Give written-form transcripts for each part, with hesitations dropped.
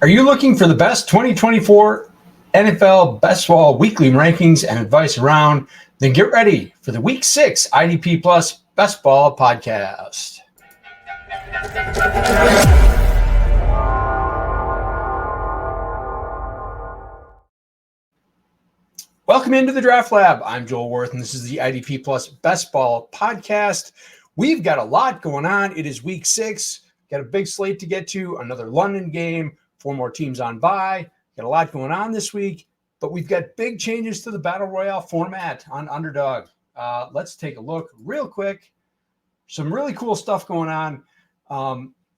Are you looking for the best 2024 NFL Best Ball weekly rankings and advice around? Then get ready for the Week 6 IDP Plus Best Ball podcast. Welcome into the Draft Lab. I'm Joel Worth, and this is the IDP Plus Best Ball podcast. We've got a lot going on. It is Week 6. Got a big slate to get to, another London game, 4 more teams on bye. Got a lot going on this week, but we've got big changes to the Battle Royale format on Underdog. Let's take a look real quick. Some really cool stuff going on.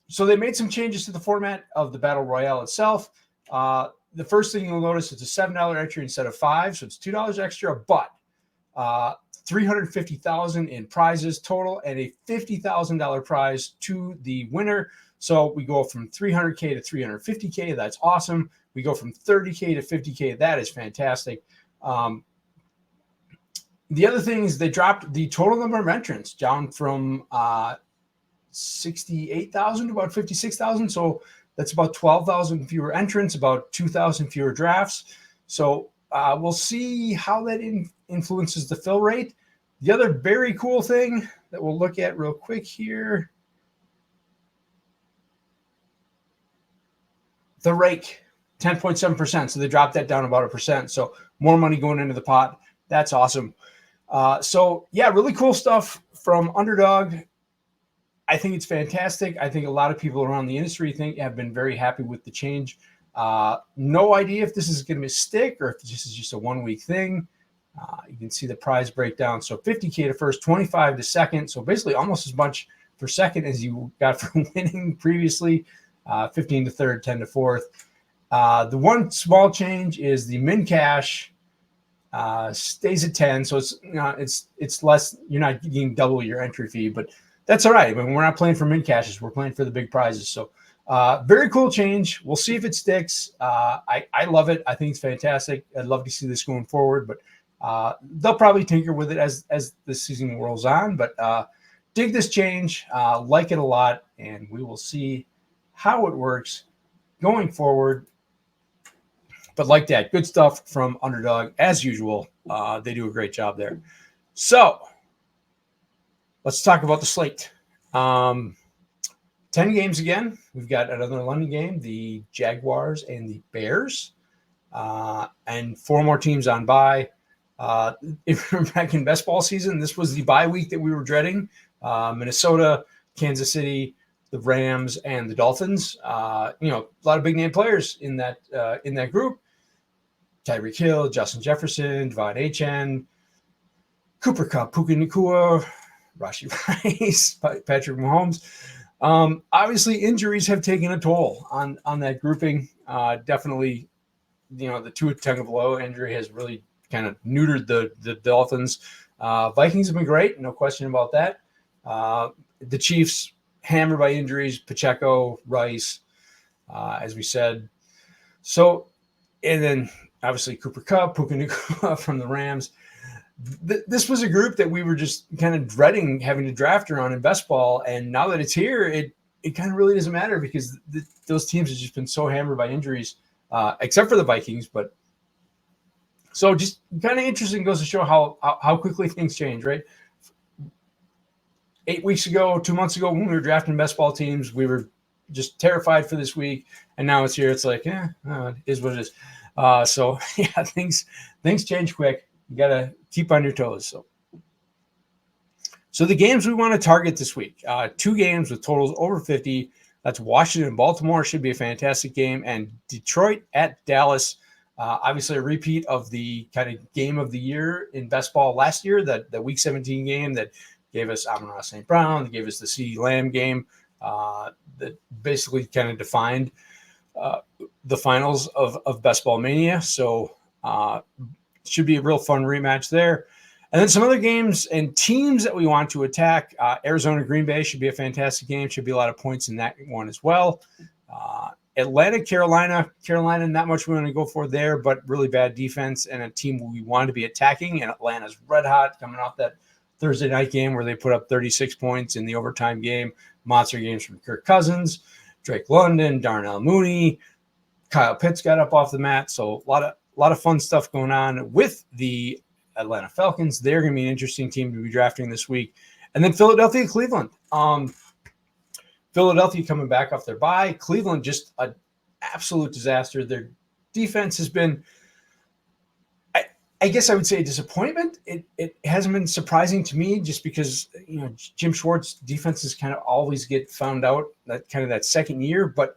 So they made some changes to the format of the Battle Royale itself. The first thing you'll notice is a $7 entry instead of $5, so it's $2 extra, but $350,000 in prizes total and a $50,000 prize to the winner. So we go from 300K to 350K. That's awesome. We go from 30K to 50K. That is fantastic. The other thing is they dropped the total number of entrants down from 68,000 to about 56,000. So that's about 12,000 fewer entrants, about 2,000 fewer drafts. So we'll see how that influences the fill rate. The other very cool thing that we'll look at real quick here, the rake, 10.7%. So they dropped that down about 1%. So more money going into the pot. That's awesome. So yeah, really cool stuff from Underdog. I think it's fantastic. I think a lot of people around the industry have been very happy with the change. No idea if this is going to stick or if this is just a 1-week thing. You can see the prize breakdown. So 50K to first, 25 to second. So basically almost as much for second as you got for winning previously. 15 to third, 10 to fourth. The one small change is the min cash stays at 10. So it's less. You're not getting double your entry fee, but that's all right. I mean, we're not playing for min cashes. We're playing for the big prizes. So very cool change. We'll see if it sticks. I love it. I think it's fantastic. I'd love to see this going forward, but they'll probably tinker with it as the season rolls on. But dig this change, like it a lot, and we will see how it works going forward. But like that, good stuff from Underdog as usual. They do a great job there. So let's talk about the slate. 10 games again. We've got another London game, the Jaguars and the Bears, and 4 more teams on bye. If you're back in best ball season, this was the bye week that we were dreading. Minnesota, Kansas City, the Rams, and the Dolphins. A lot of big name players in that group. Tyreek Hill, Justin Jefferson, Devon Achane, Cooper Kupp, Puka Nacua, Rashee Rice, Patrick Mahomes. Obviously, injuries have taken a toll on that grouping. Definitely, the Tua Tagovailoa injury has really kind of neutered the Dolphins. Vikings have been great, no question about that. The Chiefs hammered by injuries, Pacheco, Rice, as we said. So, and then obviously Cooper Kupp, Puka Nacua from the Rams. This was a group that we were just kind of dreading having to draft around in best ball, and now that it's here, it kind of really doesn't matter because those teams have just been so hammered by injuries, except for the Vikings. But so just kind of interesting, goes to show how quickly things change, right? 8 weeks ago, 2 months ago, when we were drafting best ball teams, we were just terrified for this week, and now it's here. It's like, it is what it is. So yeah, things change quick. You got to keep on your toes. So the games we want to target this week, 2 games with totals over 50. That's Washington and Baltimore. Should be a fantastic game. And Detroit at Dallas. Obviously a repeat of the kind of game of the year in best ball last year, that Week 17 game that gave us Amon-Ra St. Brown, that gave us the CeeDee Lamb game that basically kind of defined the finals of Best Ball Mania. So should be a real fun rematch there. And then some other games and teams that we want to attack. Arizona, Green Bay should be a fantastic game. Should be a lot of points in that one as well. Atlanta, Carolina, not much we want to go for there, but really bad defense and a team we want to be attacking. And Atlanta's red hot coming off that Thursday night game where they put up 36 points in the overtime game. Monster games from Kirk Cousins, Drake London, Darnell Mooney, Kyle Pitts got up off the mat. So a lot of fun stuff going on with the Atlanta Falcons. They're going to be an interesting team to be drafting this week. And then Philadelphia, Cleveland. Philadelphia coming back off their bye. Cleveland just an absolute disaster. Their defense has been, I guess I would say, a disappointment. It hasn't been surprising to me just because, Jim Schwartz defenses kind of always get found out that second year. But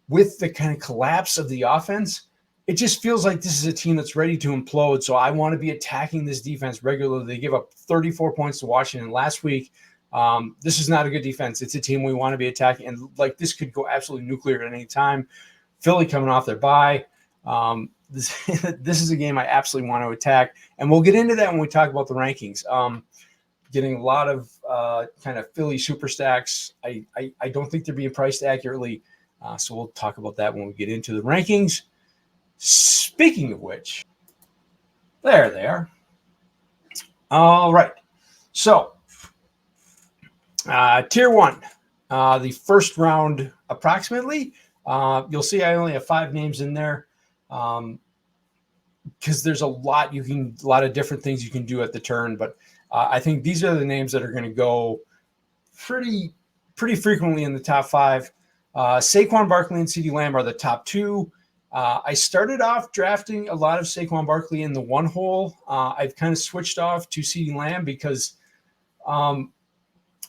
with the kind of collapse of the offense, it just feels like this is a team that's ready to implode. So I want to be attacking this defense regularly. They give up 34 points to Washington last week. This is not a good defense. It's a team we want to be attacking. And this could go absolutely nuclear at any time. Philly coming off their bye. This is a game I absolutely want to attack. And we'll get into that when we talk about the rankings. Getting a lot of kind of Philly super stacks. I don't think they're being priced accurately. So we'll talk about that when we get into the rankings. Speaking of which, there they are. All right. So, tier 1, the first round approximately. You'll see I only have 5 names in there because there's a lot of different things you can do at the turn. But I think these are the names that are going to go pretty frequently in the top 5. Saquon Barkley and CeeDee Lamb are the top 2. I started off drafting a lot of Saquon Barkley in the 1 hole. I've kind of switched off to CeeDee Lamb because, like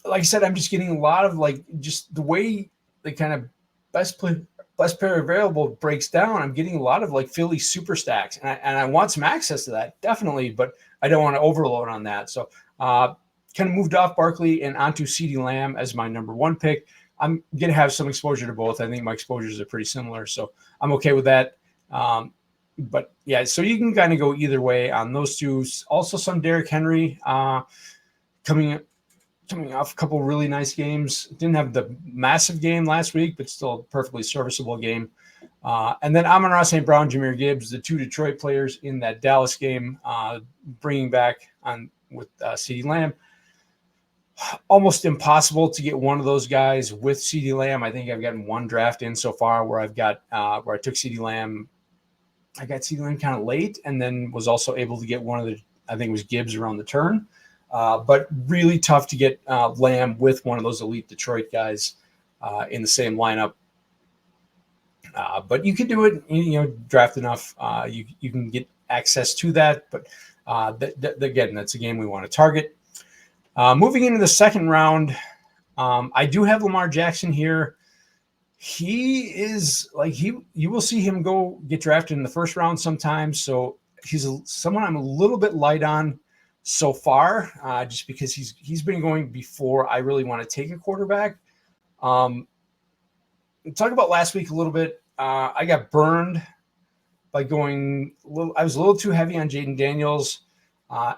I said, I'm just getting a lot of just the way the kind of best pair available breaks down. I'm getting a lot of Philly super stacks, and I want some access to that definitely, but I don't want to overload on that. So kind of moved off Barkley and onto CeeDee Lamb as my number 1 pick. I'm going to have some exposure to both. I think my exposures are pretty similar, so I'm okay with that. But yeah, so you can kind of go either way on those two. Also, some Derrick Henry coming off a couple really nice games. Didn't have the massive game last week, but still a perfectly serviceable game. And then Amon-Ra St. Brown, Jahmyr Gibbs, the 2 Detroit players in that Dallas game, bringing back on with CeeDee Lamb. Almost impossible to get one of those guys with CeeDee Lamb. I think I've gotten 1 draft in so far where I've got where I took CeeDee Lamb. I got CeeDee Lamb kind of late, and then was also able to get one of the, I think it was Gibbs around the turn. But really tough to get Lamb with one of those elite Detroit guys in the same lineup. But you can do it. Draft enough. You can get access to that. But again, that's a game we want to target. Moving into the second round, I do have Lamar Jackson here. He is you will see him go get drafted in the first round sometimes. So he's someone I'm a little bit light on so far, just because he's been going before I really want to take a quarterback. Talk about last week a little bit. I got burned by going I was a little too heavy on Jaden Daniels.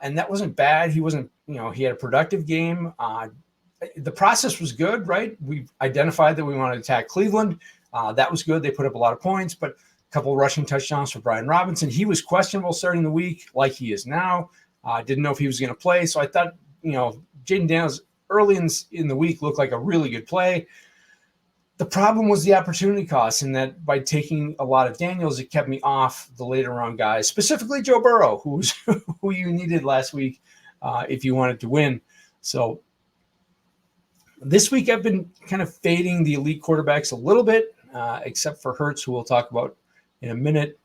And that wasn't bad. He wasn't, he had a productive game. The process was good, right? We identified that we wanted to attack Cleveland. That was good. They put up a lot of points, but a couple of rushing touchdowns for Brian Robinson. He was questionable starting the week like he is now. Didn't know if he was going to play. So I thought, Jaden Daniels early in the week looked like a really good play. The problem was the opportunity cost, and that by taking a lot of Daniels, it kept me off the later round guys, specifically Joe Burrow, who you needed last week if you wanted to win. So this week I've been kind of fading the elite quarterbacks a little bit, except for Hurts, who we'll talk about in a minute.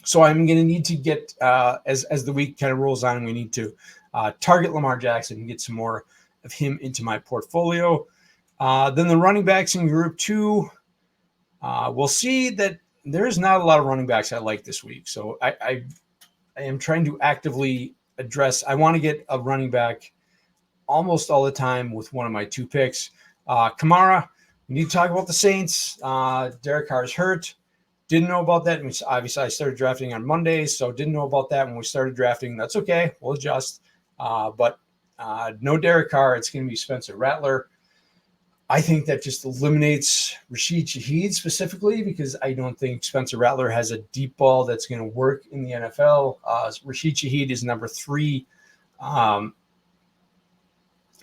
So I'm going to need to get, as the week kind of rolls on, we need to target Lamar Jackson and get some more of him into my portfolio. Then the running backs in group 2, we'll see that there's not a lot of running backs I like this week. So I am trying to actively address. I want to get a running back almost all the time with one of my 2 picks. Kamara, we need to talk about the Saints. Derek Carr's hurt. Didn't know about that. Obviously, I started drafting on Monday, so didn't know about that when we started drafting. That's okay. We'll adjust. But no Derek Carr. It's going to be Spencer Rattler. I think that just eliminates Rashid Shaheed specifically because I don't think Spencer Rattler has a deep ball that's going to work in the NFL. Rashid Shaheed is number 3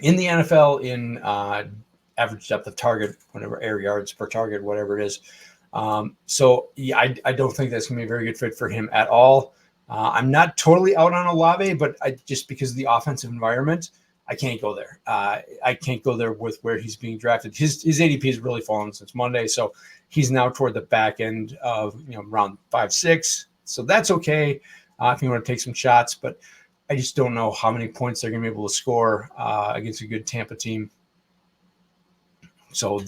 in the NFL in average depth of target, whatever, air yards per target, whatever it is. So yeah, I don't think that's going to be a very good fit for him at all. I'm not totally out on Olave, but just because of the offensive environment, I can't go there. I can't go there with where he's being drafted. His ADP has really fallen since Monday, so he's now toward the back end of round 5-6. So that's okay if you want to take some shots, but I just don't know how many points they're going to be able to score against a good Tampa team. So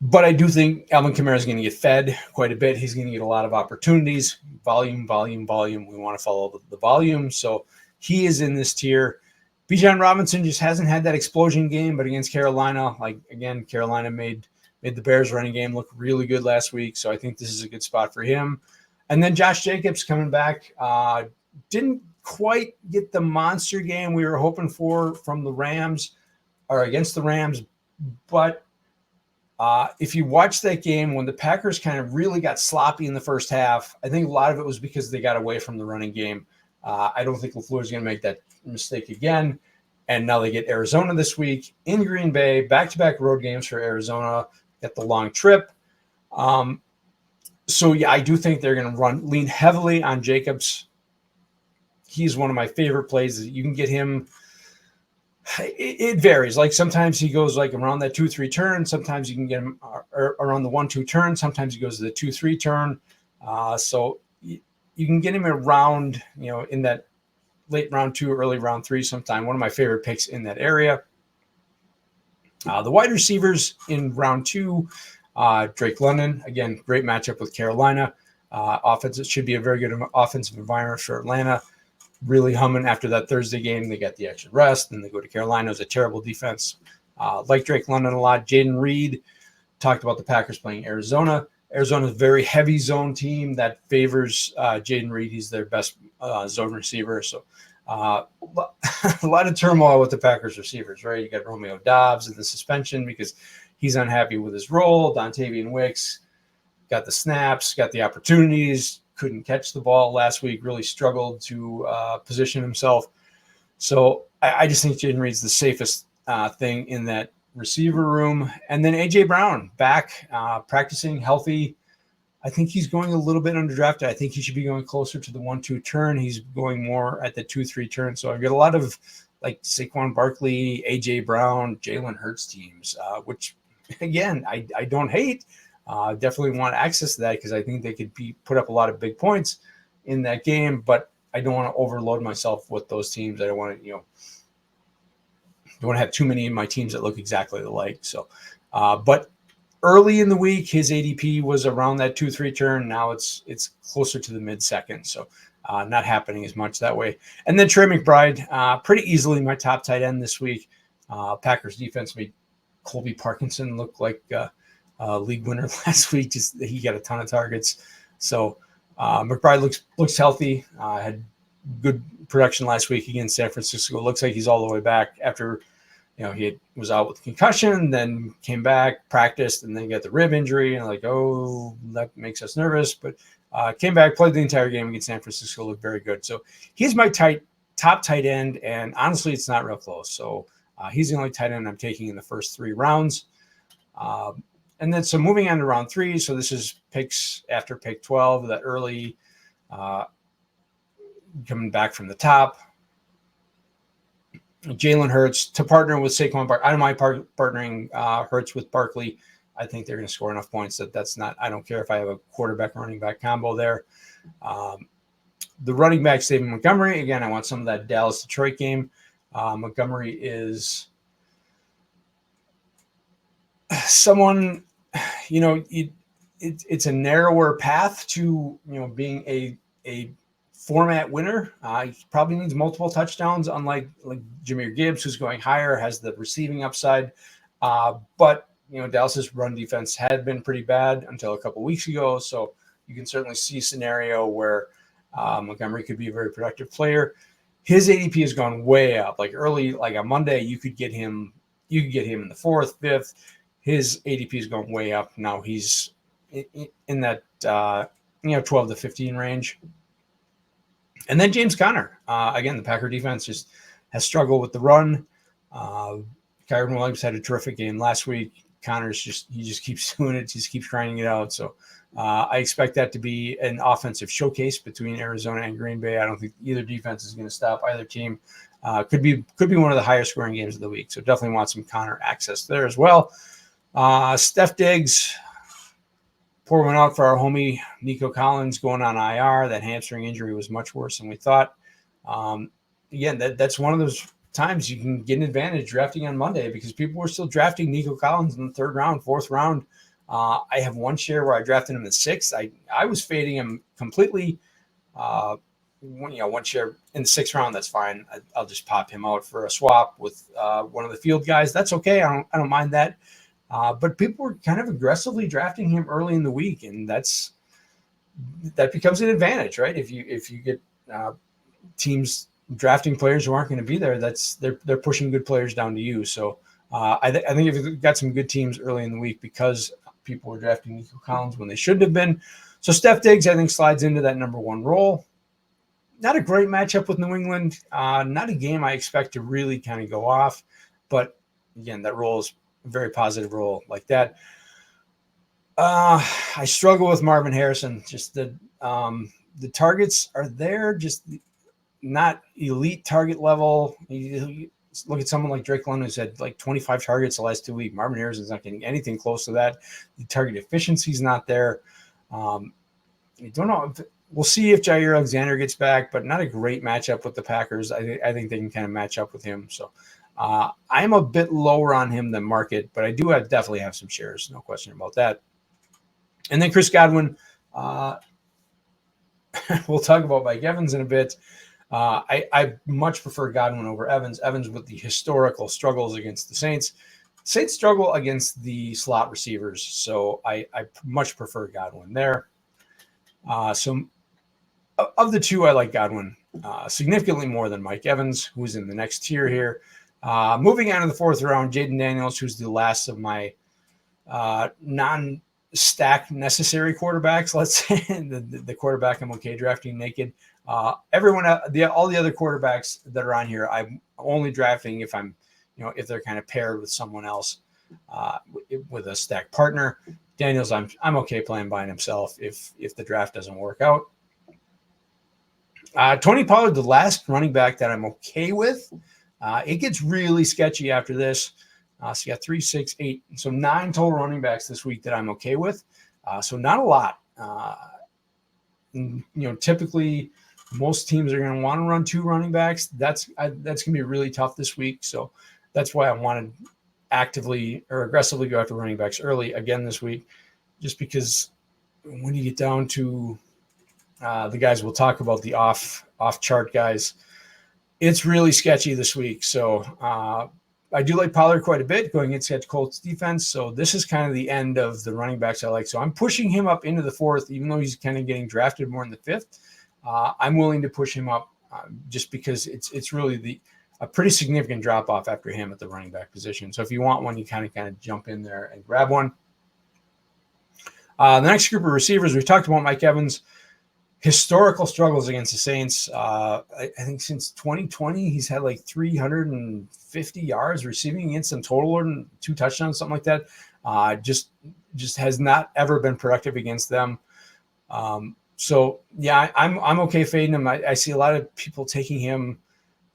but I do think Alvin Kamara is going to get fed quite a bit. He's going to get a lot of opportunities. Volume. We want to follow the volume. So he is in this tier. Bijan Robinson just hasn't had that explosion game, but against Carolina, Carolina made the Bears running game look really good last week. So I think this is a good spot for him. And then Josh Jacobs coming back. Didn't quite get the monster game we were hoping for from the Rams or against the Rams, but if you watch that game when the Packers kind of really got sloppy in the first half, I think a lot of it was because they got away from the running game. I don't think LaFleur is going to make that mistake again. And now they get Arizona this week in Green Bay, back-to-back road games for Arizona, get the long trip. So, yeah, I do think they're going to lean heavily on Jacobs. He's one of my favorite plays. You can get him. It varies. Like sometimes he goes like around that 2-3 turn. Sometimes you can get him around the 1-2 turn. Sometimes he goes to the 2-3 turn. So you can get him around, in that late round 2, early round 3 sometime. One of my favorite picks in that area. The wide receivers in round 2, Drake London. Again, great matchup with Carolina. It should be a very good offensive environment for Atlanta. Really humming after that Thursday game. They got the extra rest, and they go to Carolina. It was a terrible defense. Like Drake London a lot. Jaden Reed talked about the Packers playing Arizona. Arizona's a very heavy zone team that favors Jaden Reed. He's their best zone receiver. So a lot of turmoil with the Packers receivers, right? You got Romeo Doubs in the suspension because he's unhappy with his role. Dontavian Wicks got the snaps, got the opportunities, couldn't catch the ball last week, really struggled to position himself. So I just think Jaden Reed's the safest thing in that receiver room. And then A.J. Brown back, practicing, healthy. I think he's going a little bit underdrafted. I think he should be going closer to the 1-2 turn. He's going more at the 2-3 turn. So I've got a lot of like Saquon Barkley, A.J. Brown, Jalen Hurts teams, which, again, I don't hate. Definitely want access to that because I think they could put up a lot of big points in that game, but I don't want to overload myself with those teams. I don't want to, don't want to have too many of my teams that look exactly alike. So, but early in the week, his ADP was around that 2-3 turn. Now it's closer to the mid-second. So not happening as much that way. And then Trey McBride, pretty easily my top tight end this week. Packers defense made Colby Parkinson look like league winner last week. Just he got a ton of targets. So McBride looks healthy. Had good production last week against San Francisco. Looks like he's all the way back after he was out with concussion, then came back, practiced, and then got the rib injury. And that makes us nervous. But came back, played the entire game against San Francisco. Looked very good. So he's my top tight end, and honestly, it's not real close. So he's the only tight end I'm taking in the first 3 rounds. And then, so moving on to round 3. So this is picks after pick 12, that early coming back from the top. Jalen Hurts to partner with Saquon Barkley. I don't mind partnering Hurts with Barkley. I think they're going to score enough points that's not, I don't care if I have a quarterback running back combo there. The running back, David Montgomery. Again, I want some of that Dallas-Detroit game. Montgomery is someone, it's a narrower path to, being a format winner. He probably needs multiple touchdowns, unlike Jahmyr Gibbs, who's going higher, has the receiving upside. But Dallas's run defense had been pretty bad until a couple weeks ago. So you can certainly see a scenario where Montgomery could be a very productive player. His ADP has gone way up. Like early, like on Monday, you could get him in the 4th, 5th. His ADP has gone way up. Now he's in that 12 to 15 range. And then James Conner. Again, the Packer defense just has struggled with the run. Kyron Williams had a terrific game last week. Connor's he just keeps doing it, just keeps grinding it out. So I expect that to be an offensive showcase between Arizona and Green Bay. I don't think either defense is going to stop either team. Could be one of the higher scoring games of the week. So definitely want some Connor access there as well. Steph Diggs, pour one out for our homie Nico Collins going on IR. That hamstring injury was much worse than we thought. Again, that's one of those times you can get an advantage drafting on Monday because people were still drafting Nico Collins in the third round, fourth round. I have one share where I drafted him in the sixth. I was fading him completely. One share in the sixth round, that's fine. I'll just pop him out for a swap with one of the field guys. That's okay. I don't mind that. But people were kind of aggressively drafting him early in the week, and that becomes an advantage, right? If you get teams drafting players who aren't going to be there, they're pushing good players down to you. So I think if you've got some good teams early in the week because people were drafting Nico Collins when they shouldn't have been. So Steph Diggs, I think, slides into that number one role. Not a great matchup with New England. Not a game I expect to really kind of go off. But again, that role is a very positive role like that. I struggle with Marvin Harrison. Just the targets are there, just not elite target level. You look at someone like Drake London who's had like 25 targets the last 2 weeks. Marvin Harrison's not getting anything close to that. The target efficiency is not there. I don't know. We'll see if Jair Alexander gets back, but not a great matchup with the Packers. I think they can kind of match up with him. So I'm a bit lower on him than market, but I do definitely have some shares. No question about that. And then Chris Godwin. We'll talk about Mike Evans in a bit. I much prefer Godwin over Evans. Evans with the historical struggles against the Saints. Saints struggle against the slot receivers, so I much prefer Godwin there. So of the two, I like Godwin significantly more than Mike Evans, who's in the next tier here. Moving on to the fourth round, Jaden Daniels, who's the last of my non-stack necessary quarterbacks, let's say. the quarterback I'm okay drafting naked. All the other quarterbacks that are on here, I'm only drafting if if they're kind of paired with someone else with a stack partner. Daniels, I'm okay playing by himself if the draft doesn't work out. Tony Pollard, the last running back that I'm okay with. It gets really sketchy after this. So you got 3, 6, 8, so 9 total running backs this week that I'm okay with. So not a lot. Typically most teams are going to want to run 2 running backs. That's going to be really tough this week. So that's why I wanted actively or aggressively go after running backs early again this week, just because when you get down to the guys we'll talk about, the off chart guys, it's really sketchy this week. So I do like Pollard quite a bit going against Colts defense. So this is kind of the end of the running backs I like. So I'm pushing him up into the fourth, even though he's kind of getting drafted more in the fifth. I'm willing to push him up just because it's really a pretty significant drop off after him at the running back position. So if you want one, you kind of jump in there and grab one. The next group of receivers, we talked about Mike Evans. Historical struggles against the Saints. I think since 2020, he's had like 350 yards receiving against them total and 2 touchdowns, something like that. Just has not ever been productive against them. So yeah, I'm okay fading him. I see a lot of people taking him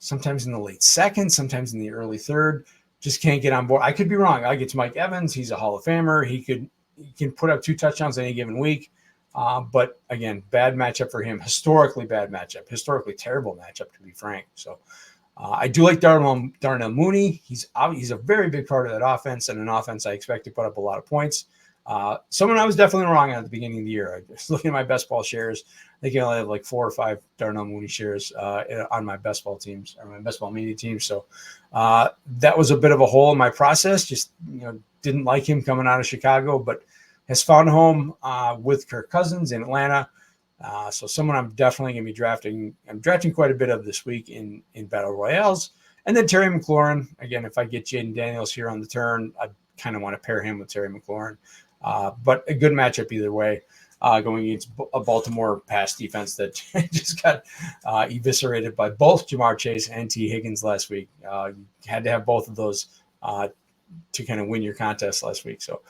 sometimes in the late second, sometimes in the early third. Just can't get on board. I could be wrong. I get to Mike Evans. He's a Hall of Famer. He can put up 2 touchdowns any given week. But again, bad matchup for him. Historically bad matchup. Historically terrible matchup, to be frank. So I do like Darnell Mooney. He's a very big part of that offense, and an offense I expect to put up a lot of points. Someone I was definitely wrong at the beginning of the year. I was looking at my best ball shares. I think I only have like 4 or 5 Darnell Mooney shares on my best ball teams or my best ball media team. So that was a bit of a hole in my process. Just didn't like him coming out of Chicago, but has found a home with Kirk Cousins in Atlanta. So someone I'm definitely going to be drafting. I'm drafting quite a bit of this week in Battle Royales. And then Terry McLaurin. Again, if I get Jaden Daniels here on the turn, I kind of want to pair him with Terry McLaurin. But a good matchup either way, going against a Baltimore pass defense that just got eviscerated by both Jamar Chase and T. Higgins last week. Had to have both of those to kind of win your contest last week. So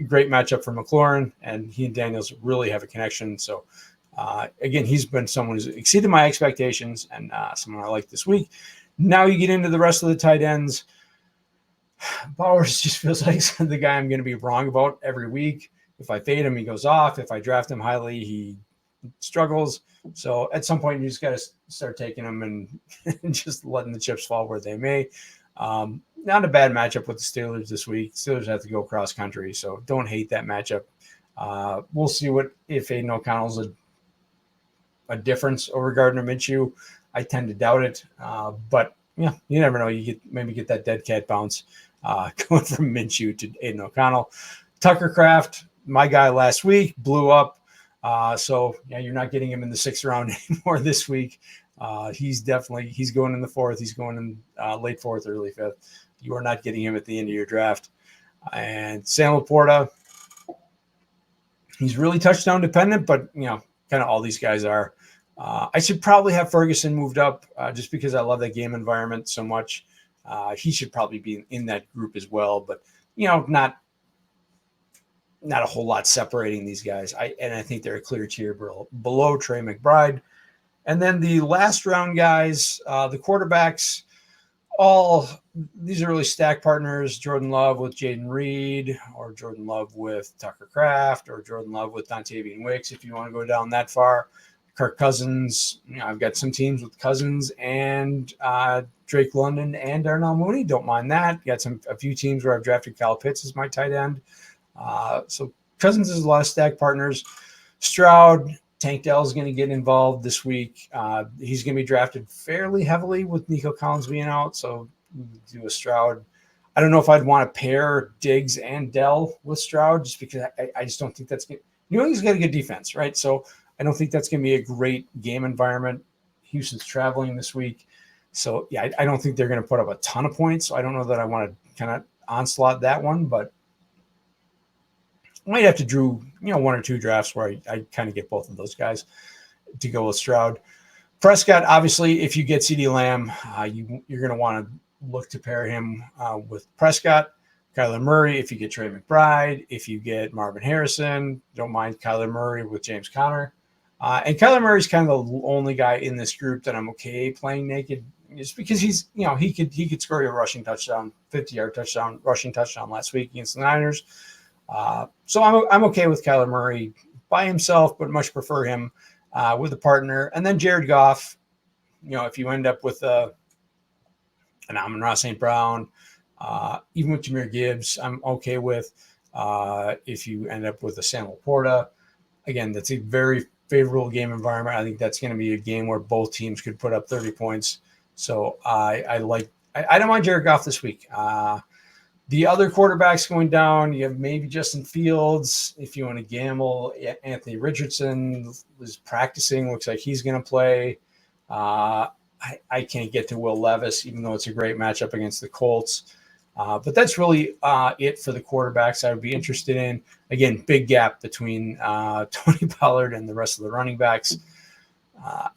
great matchup for McLaurin, and he and Daniels really have a connection. So again, he's been someone who's exceeded my expectations and someone I like this week. Now you get into the rest of the tight ends. Bowers just feels like the guy I'm going to be wrong about every week. If I fade him, he goes off. If I draft him highly, he struggles. So at some point, you just got to start taking him and just letting the chips fall where they may. Not a bad matchup with the Steelers this week. Steelers have to go cross country, so don't hate that matchup. We'll see if Aiden O'Connell's a difference over Gardner Minshew. I tend to doubt it, but yeah, you never know. You maybe get that dead cat bounce going from Minshew to Aiden O'Connell. Tucker Kraft, my guy last week, blew up. So yeah, you're not getting him in the 6th round anymore this week. He's going in the 4th. He's going in late 4th, early 5th. You are not getting him at the end of your draft. And Sam Laporta, he's really touchdown dependent, but kind of all these guys are. I should probably have Ferguson moved up just because I love that game environment so much. He should probably be in that group as well, but not a whole lot separating these guys. I think they're a clear tier below Trey McBride. And then the last round guys, the quarterbacks, these are really stack partners. Jordan Love with Jaden Reed, or Jordan Love with Tucker Kraft, or Jordan Love with Dontavian Wicks, if you want to go down that far. Kirk Cousins, I've got some teams with Cousins and Drake London and Darnell Mooney. Don't mind that. Got a few teams where I've drafted Kyle Pitts as my tight end. So Cousins is a lot of stack partners. Stroud, Tank Dell is going to get involved this week. He's going to be drafted fairly heavily with Nico Collins being out. So do a Stroud. I don't know if I'd want to pair Diggs and Dell with Stroud just because I just don't think that's going to – he's got a good defense, right? So I don't think that's going to be a great game environment. Houston's traveling this week. So, yeah, I don't think they're going to put up a ton of points. So I don't know that I want to kind of onslaught that one, but I might have to do, 1 or 2 drafts where I kind of get both of those guys to go with Stroud. Prescott, obviously, if you get CeeDee Lamb, you're going to want to look to pair him with Prescott. Kyler Murray, if you get Trey McBride. If you get Marvin Harrison, don't mind Kyler Murray with James Conner. And Kyler Murray's kind of the only guy in this group that I'm okay playing naked, just because he's, he could score you a rushing touchdown, 50-yard touchdown, rushing touchdown last week against the Niners. So I'm okay with Kyler Murray by himself, but much prefer him with a partner. And then Jared Goff, if you end up with an Amon-Ra St. Brown, even with Jahmyr Gibbs, I'm okay with. If you end up with a Sam Laporta, again, that's a very favorable game environment. I think that's going to be a game where both teams could put up 30 points. So I don't mind Jared Goff this week. The other quarterbacks going down, you have maybe Justin Fields. If you want to gamble, Anthony Richardson was practicing. Looks like he's going to play. I can't get to Will Levis, even though it's a great matchup against the Colts. But that's really it for the quarterbacks I would be interested in. Again, big gap between Tony Pollard and the rest of the running backs.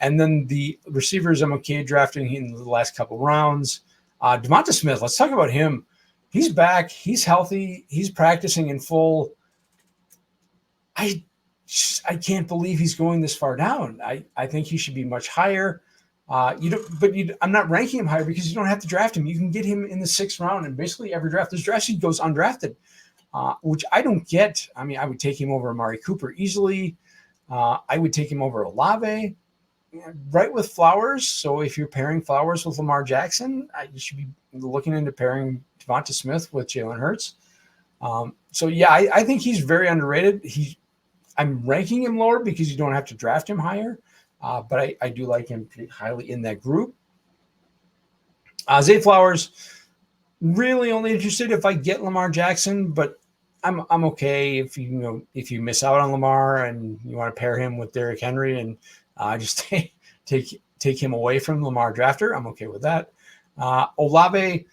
And then the receivers, I'm okay drafting in the last couple rounds. Devonta Smith, let's talk about him. He's back. He's healthy. He's practicing in full. I can't believe he's going this far down. I think he should be much higher. I'm not ranking him higher because you don't have to draft him. You can get him in the 6th round, and basically every draft, this draft sheet goes undrafted, which I don't get. I mean, I would take him over Amari Cooper easily. I would take him over Olave, right with Flowers. So if you're pairing Flowers with Lamar Jackson, you should be looking into pairing Devonta Smith with Jalen Hurts. So yeah, I think he's very underrated. I'm ranking him lower because you don't have to draft him higher. But I do like him pretty highly in that group. Zay Flowers, really only interested if I get Lamar Jackson, but I'm okay if you miss out on Lamar and you want to pair him with Derrick Henry and just take him away from Lamar drafter. I'm okay with that. Olave,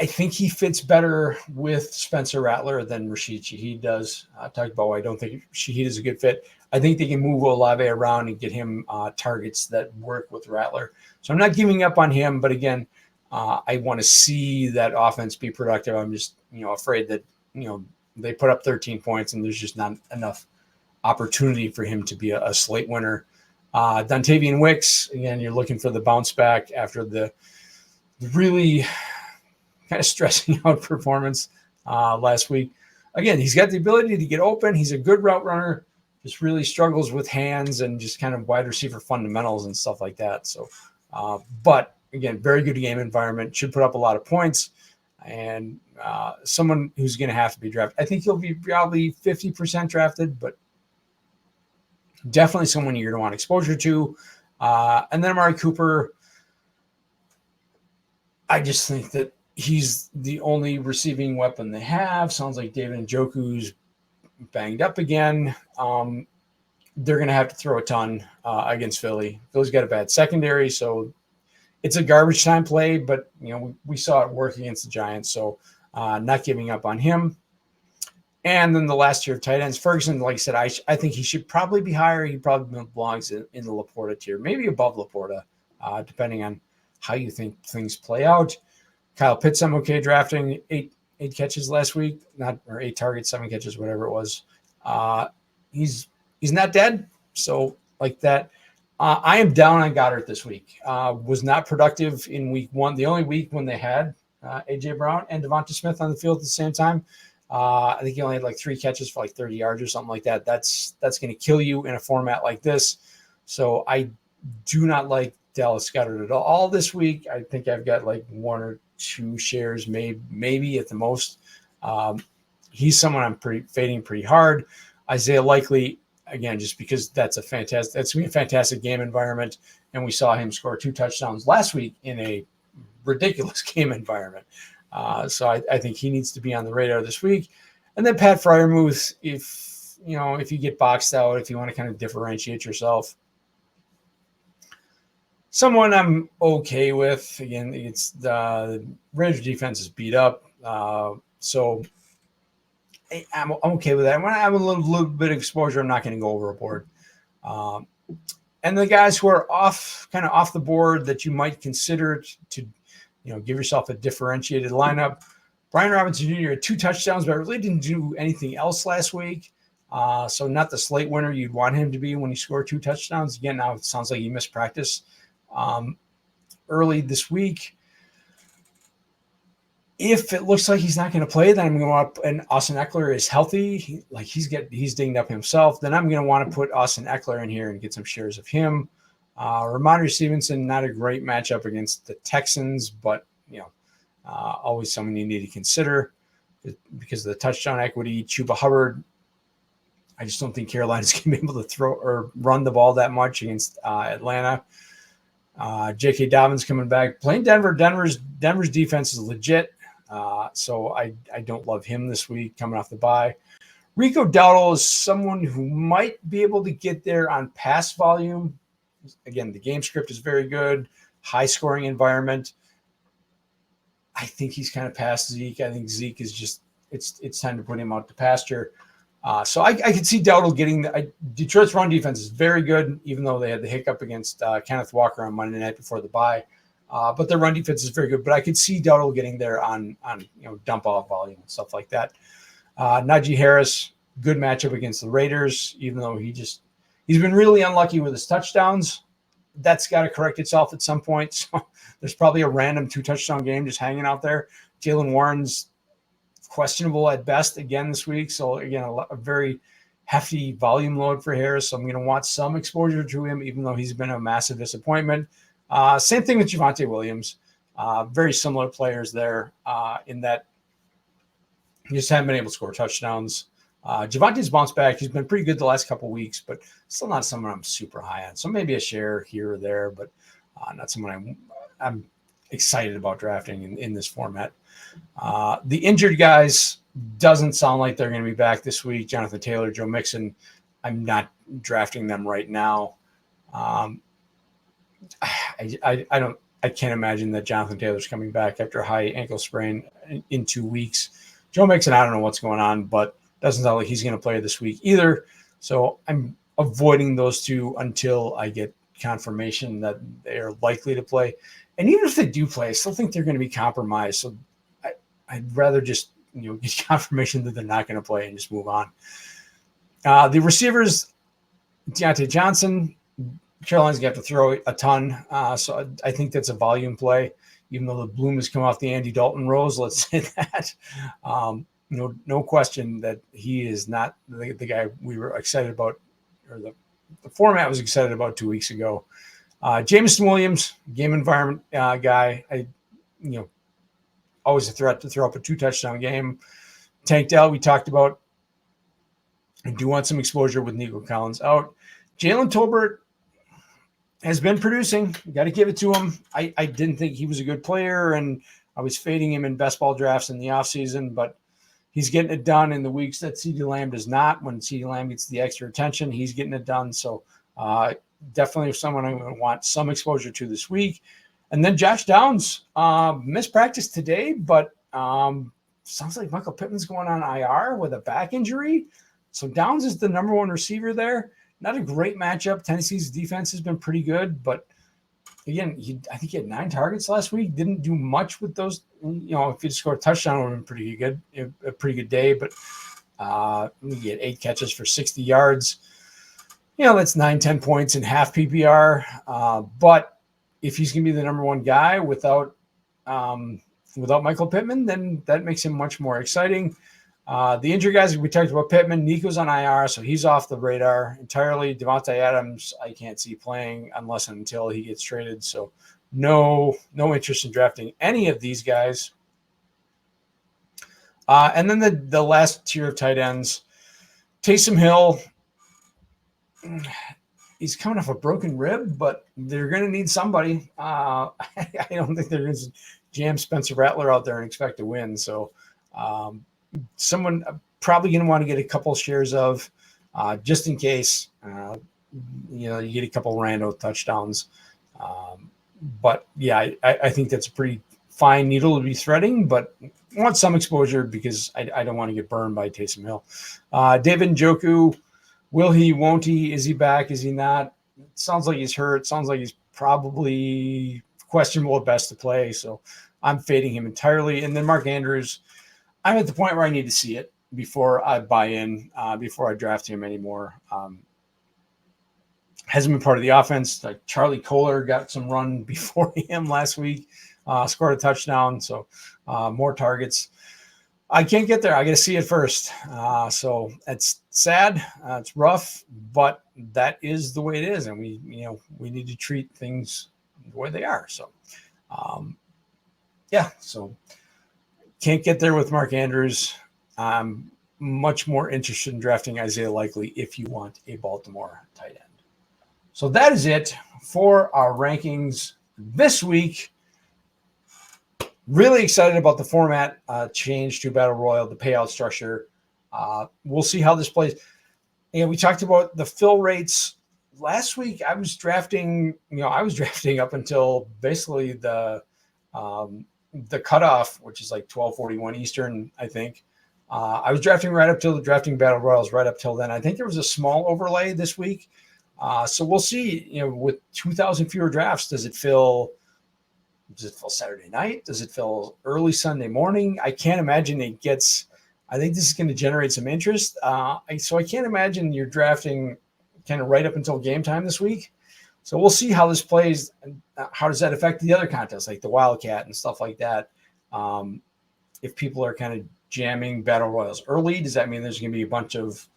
I think he fits better with Spencer Rattler than Rashid Shaheed does. I talked about why I don't think Shaheed is a good fit. I think they can move Olave around and get him targets that work with Rattler. So I'm not giving up on him, but again, I want to see that offense be productive. I'm just, afraid that, they put up 13 points and there's just not enough opportunity for him to be a slate winner. Dontavian Wicks, again, you're looking for the bounce back after the really kind of stressing out performance last week. Again, he's got the ability to get open. He's a good route runner, just really struggles with hands and just kind of wide receiver fundamentals and stuff like that. So, but again, very good game environment, should put up a lot of points, and someone who's going to have to be drafted. I think he'll be probably 50% drafted, but definitely someone you're going to want exposure to. And then Amari Cooper, I just think that he's the only receiving weapon they have. Sounds like David Njoku's banged up again. They're going to have to throw a ton against Philly. Philly's got a bad secondary, so it's a garbage time play, but we saw it work against the Giants, so not giving up on him. And then the last tier of tight ends, Ferguson, like I said, I think he should probably be higher. He probably belongs in the Laporta tier, maybe above Laporta, depending on how you think things play out. Kyle Pitts, I'm okay drafting. Eight catches last week, or 8 targets, 7 catches, whatever it was. He's not dead, so like that. I am down on Goddard this week. Was not productive in week 1. The only week when they had A.J. Brown and Devonta Smith on the field at the same time. I think he only had like 3 catches for like 30 yards or something like that. That's going to kill you in a format like this. So I do not like Dallas Goedert at all this week. I think I've got like 1 or 2 shares, maybe at the most. He's someone I'm fading pretty hard. Isaiah Likely, again, just because that's going to be a fantastic game environment, and we saw him score 2 touchdowns last week in a ridiculous game environment. So I think he needs to be on the radar this week. And then Pat Freiermuth, if you get boxed out, if you want to kind of differentiate yourself, someone I'm okay with. Again, it's the Raiders defense is beat up, so I'm okay with that. When I have a little bit of exposure, I'm not going to go overboard. And the guys who are off the board that you might consider to give yourself a differentiated lineup. Brian Robinson Jr. had 2 touchdowns, but really didn't do anything else last week. So not the slate winner you'd want him to be when he scored 2 touchdowns. Again, now it sounds like he missed practice early this week. If it looks like he's not going to play, then I'm going to want to, and Austin Eckler is healthy, he's dinged up himself, then I'm going to want to put Austin Eckler in here and get some shares of him. Ramondre Stevenson, not a great matchup against the Texans, but always someone you need to consider because of the touchdown equity. Chuba Hubbard, I just don't think Carolina's going to be able to throw or run the ball that much against Atlanta. J.K. Dobbins coming back, playing Denver. Denver's defense is legit, so I don't love him this week coming off the bye. Rico Dowdle is someone who might be able to get there on pass volume. Again, the game script is very good, high-scoring environment. I think he's kind of past Zeke. I think Zeke is just it's time to put him out to pasture. So I can see Dowdle getting Detroit's run defense is very good, even though they had the hiccup against Kenneth Walker on Monday night before the bye. But their run defense is very good. But I could see Dowdle getting there on dump off volume and stuff like that. Najee Harris, good matchup against the Raiders, even though he's been really unlucky with his touchdowns. That's got to correct itself at some point. So there's probably a random 2 touchdown game just hanging out there. Jalen Warren's questionable at best again this week. So again, a very hefty volume load for Harris. So I'm going to want some exposure to him, even though he's been a massive disappointment. Same thing with Javonte Williams. Very similar players there in that he just haven't been able to score touchdowns. Javonte's bounced back. He's been pretty good the last couple of weeks, but still not someone I'm super high on. So maybe a share here or there, but not someone I'm excited about drafting in this format. The injured guys doesn't sound like they're going to be back this week. Jonathan Taylor, Joe Mixon, I'm not drafting them right now. I can't imagine that Jonathan Taylor's coming back after a high ankle sprain in 2 weeks. Joe Mixon, I don't know what's going on, but doesn't sound like he's going to play this week either. So I'm avoiding those two until I get confirmation that they are likely to play. And even if they do play, I still think they're going to be compromised. So I'd rather just get confirmation that they're not going to play and just move on. The receivers, Deontay Johnson, Carolina's going to have to throw a ton. So I think that's a volume play, even though the bloom has come off the Andy Dalton rose. Let's say that. No question that he is not the guy we were excited about, or the format was excited about 2 weeks ago. Jameson Williams, game environment guy. Always a threat to throw up a 2-touchdown game. Tank Dell, we talked about. I do want some exposure with Nico Collins out. Jalen Tolbert has been producing. Got to give it to him. I didn't think he was a good player, and I was fading him in best ball drafts in the offseason, but he's getting it done in the weeks that CeeDee Lamb does not. When CeeDee Lamb gets the extra attention, he's getting it done. So definitely someone I'm going to want some exposure to this week. And then Josh Downs missed practice today, but sounds like Michael Pittman's going on IR with a back injury. So Downs is the number one receiver there. Not a great matchup. Tennessee's defense has been pretty good, but again, I think he had 9 targets last week. Didn't do much with those. If he scored a touchdown, it would have been pretty good. A pretty good day, but he had 8 catches for 60 yards. That's 9-10 points in half PPR. But if he's going to be the number one guy without Michael Pittman, then that makes him much more exciting. The injury guys, we talked about Pittman. Nico's on IR, so he's off the radar entirely. Devontae Adams, I can't see playing unless and until he gets traded. So no interest in drafting any of these guys. And then the last tier of tight ends, Taysom Hill. He's coming off a broken rib, but they're going to need somebody. I don't think they're going to jam Spencer Rattler out there and expect to win. So someone probably going to want to get a couple shares of just in case, you get a couple rando touchdowns. But yeah, I think that's a pretty fine needle to be threading, but I want some exposure because I don't want to get burned by Taysom Hill. David Njoku, will he, won't he? Is he back? Is he not? It sounds like he's hurt. Sounds like he's probably questionable at best to play. So I'm fading him entirely. And then Mark Andrews, I'm at the point where I need to see it before I buy in, before I draft him anymore. Hasn't been part of the offense. Like Charlie Kohler got some run before him last week, scored a touchdown. So more targets. I can't get there. I got to see it first. So it's sad. It's rough, but that is the way it is. And we need to treat things the way they are. So, so can't get there with Mark Andrews. I'm much more interested in drafting Isaiah Likely if you want a Baltimore tight end. So that is it for our rankings this week. Really excited about the format change to Battle Royale, the payout structure. We'll see how this plays. And we talked about the fill rates last week. I was drafting up until basically the cutoff, which is like 12:41 Eastern, I think. I was drafting right up till the drafting Battle Royals right up till then. I think there was a small overlay this week. So we'll see, with 2,000 fewer drafts, does it fill Saturday night? Does it fill early Sunday morning? I can't imagine it gets, I think this is going to generate some interest. So I can't imagine you're drafting kind of right up until game time this week. So we'll see how this plays. And how does that affect the other contests like the Wildcat and stuff like that? If people are kind of jamming Battle Royals early, does that mean there's going to be a bunch of,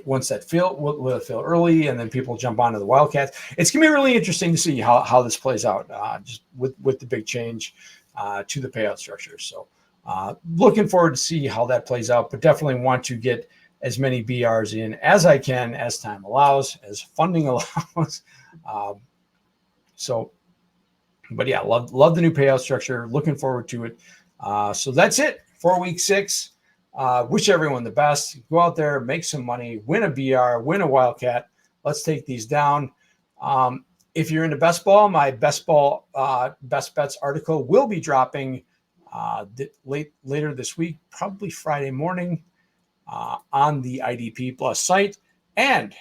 once that will it fill early and then people jump onto the Wildcats? It's going to be really interesting to see how this plays out just with the big change to the payout structure. So looking forward to see how that plays out, but definitely want to get as many BRs in as I can, as time allows, as funding allows. But yeah, love the new payout structure. Looking forward to it. So that's it for week 6. Wish everyone the best. Go out there, make some money, win a BR, win a Wildcat. Let's take these down. If you're into best ball, my best ball best bets article will be dropping later this week, probably Friday morning on the IDP Plus site. And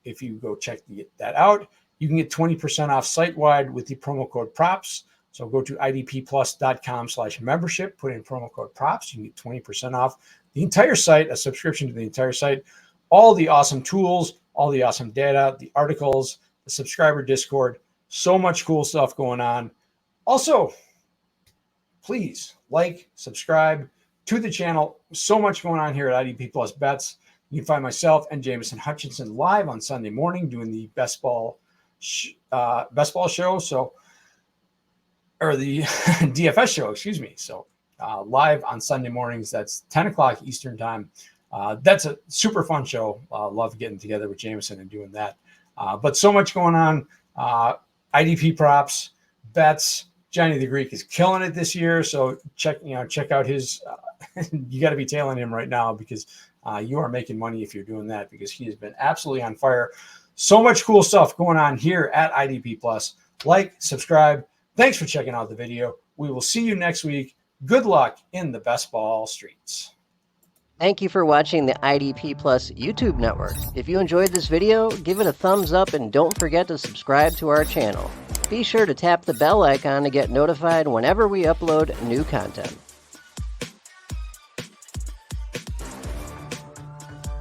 if you go check that out. You can get 20% off site-wide with the promo code PROPS. So go to idpplus.com/membership, put in promo code PROPS. You can get 20% off the entire site, a subscription to the entire site, all the awesome tools, all the awesome data, the articles, the subscriber Discord, so much cool stuff going on. Also, please like, subscribe to the channel. So much going on here at IDP Plus Bets. You can find myself and Jameson Hutchinson live on Sunday morning doing the best ball show. So, or the DFS show, excuse me. So live on Sunday mornings, that's 10 o'clock Eastern time. That's a super fun show. Love getting together with Jameson and doing that. But so much going on. IDP props, bets. Johnny the Greek is killing it this year. So check out his, you got to be tailing him right now because you are making money if you're doing that, because he has been absolutely on fire. So much cool stuff going on here at IDP Plus. Like, subscribe. Thanks for checking out the video. We will see you next week. Good luck in the best ball streets. Thank you for watching the IDP Plus YouTube network. If you enjoyed this video, give it a thumbs up and don't forget to subscribe to our channel. Be sure to tap the bell icon to get notified whenever we upload new content.